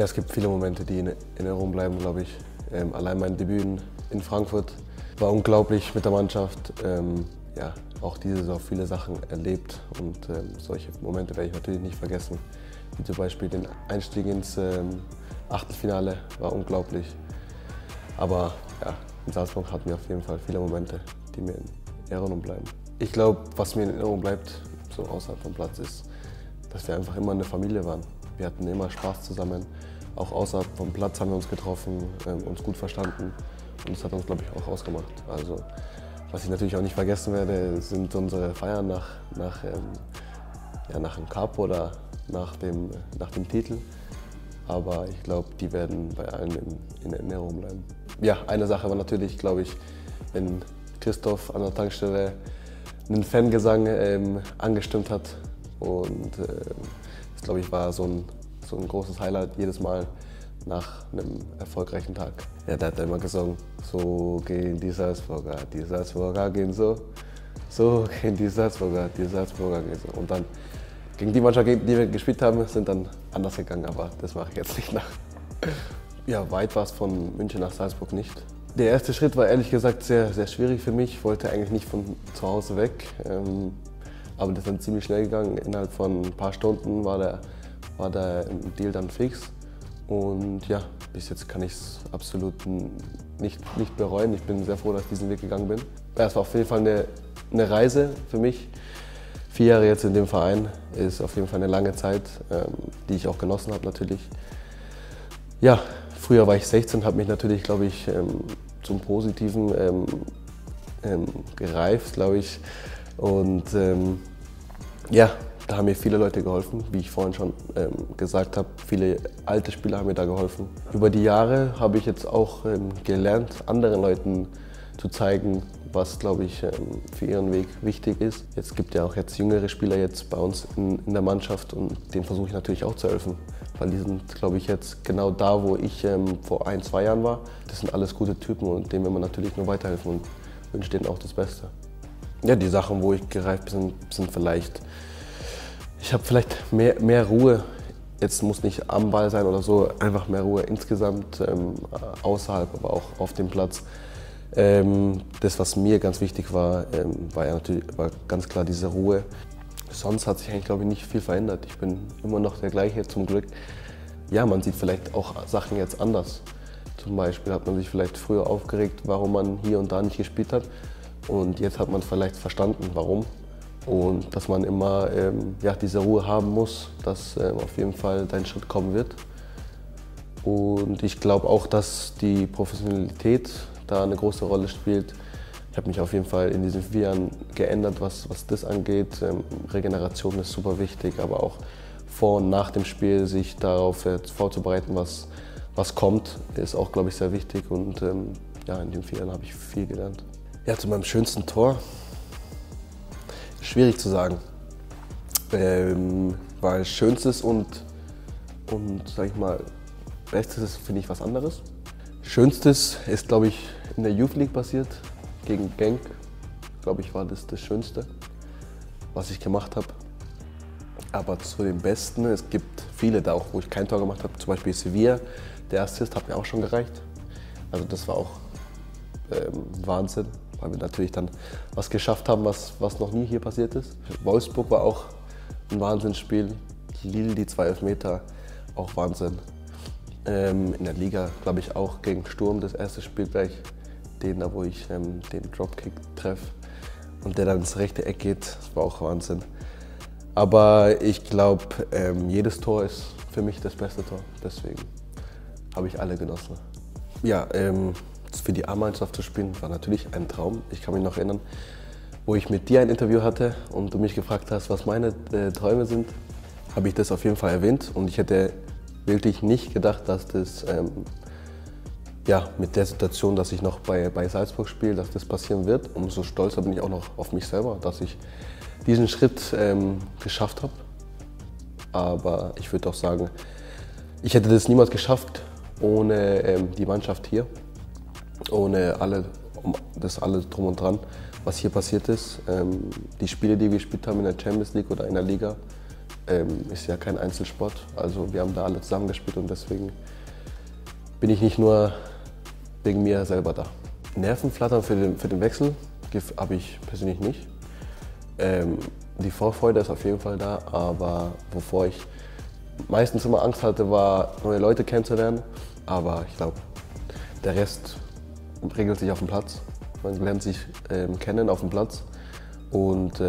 Ja, es gibt viele Momente, die in Erinnerung bleiben, glaube ich. Allein mein Debüt in Frankfurt war unglaublich mit der Mannschaft. Ja, auch diese Saison viele Sachen erlebt und solche Momente werde ich natürlich nicht vergessen. Wie zum Beispiel den Einstieg ins Achtelfinale war unglaublich. Aber ja, in Salzburg hatten wir auf jeden Fall viele Momente, die mir in Erinnerung bleiben. Ich glaube, was mir in Erinnerung bleibt, so außerhalb vom Platz, ist, dass wir einfach immer eine Familie waren. Wir hatten immer Spaß zusammen. Auch außerhalb vom Platz haben wir uns getroffen, uns gut verstanden. Und das hat uns, glaube ich, auch ausgemacht. Also, was ich natürlich auch nicht vergessen werde, sind unsere Feiern nach dem Cup oder nach dem Titel. Aber ich glaube, die werden bei allen in Erinnerung bleiben. Ja, eine Sache war natürlich, glaube ich, wenn Christoph an der Tankstelle einen Fangesang angestimmt hat. Und das, glaube ich, war so ein großes Highlight jedes Mal nach einem erfolgreichen Tag. Ja, da hat er immer gesungen, so gehen die Salzburger gehen so gehen die Salzburger gehen so. Und dann gegen die Mannschaft, gegen die wir gespielt haben, sind dann anders gegangen, aber das mache ich jetzt nicht nach. Ja, weit war es von München nach Salzburg nicht. Der erste Schritt war ehrlich gesagt sehr, sehr schwierig für mich. Ich wollte eigentlich nicht von zu Hause weg, aber das ist dann ziemlich schnell gegangen. Innerhalb von ein paar Stunden war der Deal dann fix. Und ja, bis jetzt kann ich es absolut nicht bereuen. Ich bin sehr froh, dass ich diesen Weg gegangen bin. Es war auf jeden Fall eine Reise für mich. 4 Jahre jetzt in dem Verein ist auf jeden Fall eine lange Zeit, die ich auch genossen habe natürlich. Ja, früher war ich 16, habe mich natürlich, glaube ich, zum Positiven gereift, glaube ich. Und ja, da haben mir viele Leute geholfen, wie ich vorhin schon gesagt habe. Viele alte Spieler haben mir da geholfen. Über die Jahre habe ich jetzt auch gelernt, anderen Leuten zu zeigen, was, glaube ich, für ihren Weg wichtig ist. Jetzt gibt ja auch jetzt jüngere Spieler jetzt bei uns in der Mannschaft und denen versuche ich natürlich auch zu helfen. Weil die sind, glaube ich, jetzt genau da, wo ich vor 1, 2 Jahren war. Das sind alles gute Typen und denen will man natürlich nur weiterhelfen und wünsche denen auch das Beste. Ja, die Sachen, wo ich gereift bin, sind vielleicht, ich habe vielleicht mehr Ruhe. Jetzt muss nicht am Ball sein oder so, einfach mehr Ruhe insgesamt, außerhalb, aber auch auf dem Platz. Das, was mir ganz wichtig war, war ganz klar diese Ruhe. Sonst hat sich eigentlich, glaube ich, nicht viel verändert. Ich bin immer noch der gleiche, zum Glück. Ja, man sieht vielleicht auch Sachen jetzt anders. Zum Beispiel hat man sich vielleicht früher aufgeregt, warum man hier und da nicht gespielt hat. Und jetzt hat man vielleicht verstanden, warum. Und dass man immer diese Ruhe haben muss, dass auf jeden Fall dein Schritt kommen wird. Und ich glaube auch, dass die Professionalität da eine große Rolle spielt. Ich habe mich auf jeden Fall in diesen 4 Jahren geändert, was das angeht. Regeneration ist super wichtig, aber auch vor und nach dem Spiel sich darauf vorzubereiten, was kommt, ist auch, glaube ich, sehr wichtig. Und ja, in den 4 Jahren habe ich viel gelernt. Ja, zu meinem schönsten Tor. Schwierig zu sagen, weil Schönstes und sag ich mal, Bestes finde ich was anderes. Schönstes ist, glaube ich, in der Youth League passiert, gegen Genk. Glaube ich, war das Schönste, was ich gemacht habe. Aber zu den Besten, es gibt viele da auch, wo ich kein Tor gemacht habe. Zum Beispiel Sevilla, der Assist hat mir auch schon gereicht. Also das war auch Wahnsinn, weil wir natürlich dann was geschafft haben, was noch nie hier passiert ist. Wolfsburg war auch ein Wahnsinnsspiel. Lille, die 2 Elfmeter, auch Wahnsinn. In der Liga, glaube ich, auch gegen Sturm das erste Spiel gleich. Da, wo ich den Dropkick treffe und der dann ins rechte Eck geht, das war auch Wahnsinn. Aber ich glaube, jedes Tor ist für mich das beste Tor, deswegen habe ich alle genossen. Ja, für die A-Mannschaft zu spielen war natürlich ein Traum. Ich kann mich noch erinnern, wo ich mit dir ein Interview hatte und du mich gefragt hast, was meine Träume sind, habe ich das auf jeden Fall erwähnt und ich hätte wirklich nicht gedacht, dass das ja, mit der Situation, dass ich noch bei Salzburg spiele, dass das passieren wird. Umso stolzer bin ich auch noch auf mich selber, dass ich diesen Schritt geschafft habe. Aber ich würde auch sagen, ich hätte das niemals geschafft ohne die Mannschaft hier, ohne das alles drum und dran, was hier passiert ist. Die Spiele, die wir gespielt haben in der Champions League oder in der Liga, ist ja kein Einzelsport. Also wir haben da alle zusammengespielt und deswegen bin ich nicht nur wegen mir selber da. Nervenflattern für den Wechsel habe ich persönlich nicht. Die Vorfreude ist auf jeden Fall da, aber wovor ich meistens immer Angst hatte, war, neue Leute kennenzulernen. Aber ich glaube, der Rest regelt sich auf dem Platz. Man lernt sich kennen auf dem Platz. Und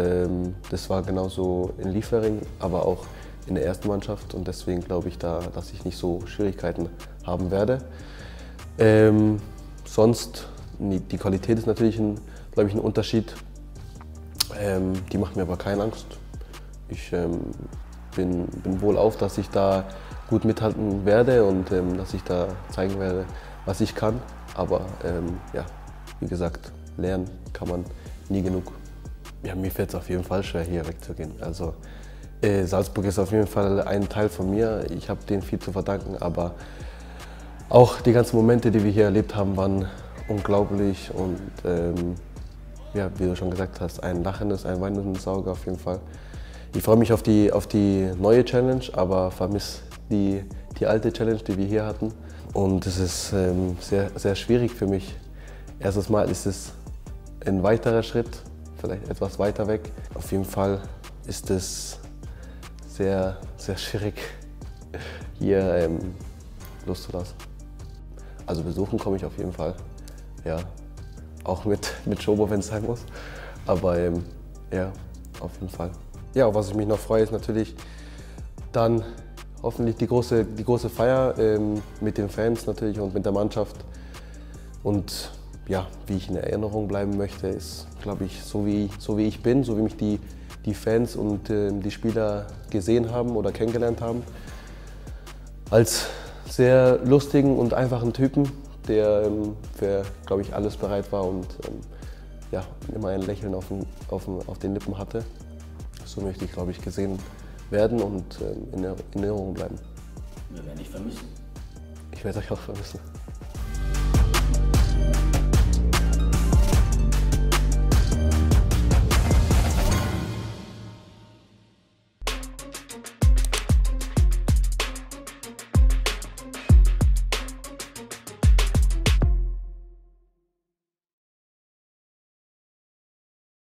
das war genauso in Liefering, aber auch in der ersten Mannschaft. Und deswegen glaube ich da, dass ich nicht so Schwierigkeiten haben werde. Sonst, die Qualität ist natürlich, glaube ich, ein Unterschied. Die macht mir aber keine Angst. Ich bin wohlauf, dass ich da gut mithalten werde und dass ich da zeigen werde, was ich kann. Aber ja, wie gesagt, lernen kann man nie genug. Ja, mir fällt es auf jeden Fall schwer, hier wegzugehen. Also, Salzburg ist auf jeden Fall ein Teil von mir. Ich habe denen viel zu verdanken, aber auch die ganzen Momente, die wir hier erlebt haben, waren unglaublich. Und ja, wie du schon gesagt hast, ein lachendes, ein weinendes Auge auf jeden Fall. Ich freue mich auf die neue Challenge, aber vermisse die alte Challenge, die wir hier hatten. Und es ist sehr, sehr schwierig für mich. Erstes Mal ist es ein weiterer Schritt, vielleicht etwas weiter weg. Auf jeden Fall ist es sehr, sehr schwierig, hier loszulassen. Also besuchen komme ich auf jeden Fall, ja. Auch mit Schobo, wenn es sein muss. Aber ja, auf jeden Fall. Ja, auf was ich mich noch freue, ist natürlich dann hoffentlich die große Feier mit den Fans natürlich und mit der Mannschaft. Und ja, wie ich in Erinnerung bleiben möchte, ist, glaube ich, so wie ich bin, so wie mich die Fans und die Spieler gesehen haben oder kennengelernt haben. Als sehr lustigen und einfachen Typen, der für, glaube ich, alles bereit war und ja, immer ein Lächeln auf den Lippen hatte. So möchte ich, glaube ich, gesehen werden und in Erinnerung bleiben. Wir werden dich vermissen. Ich werde euch auch vermissen.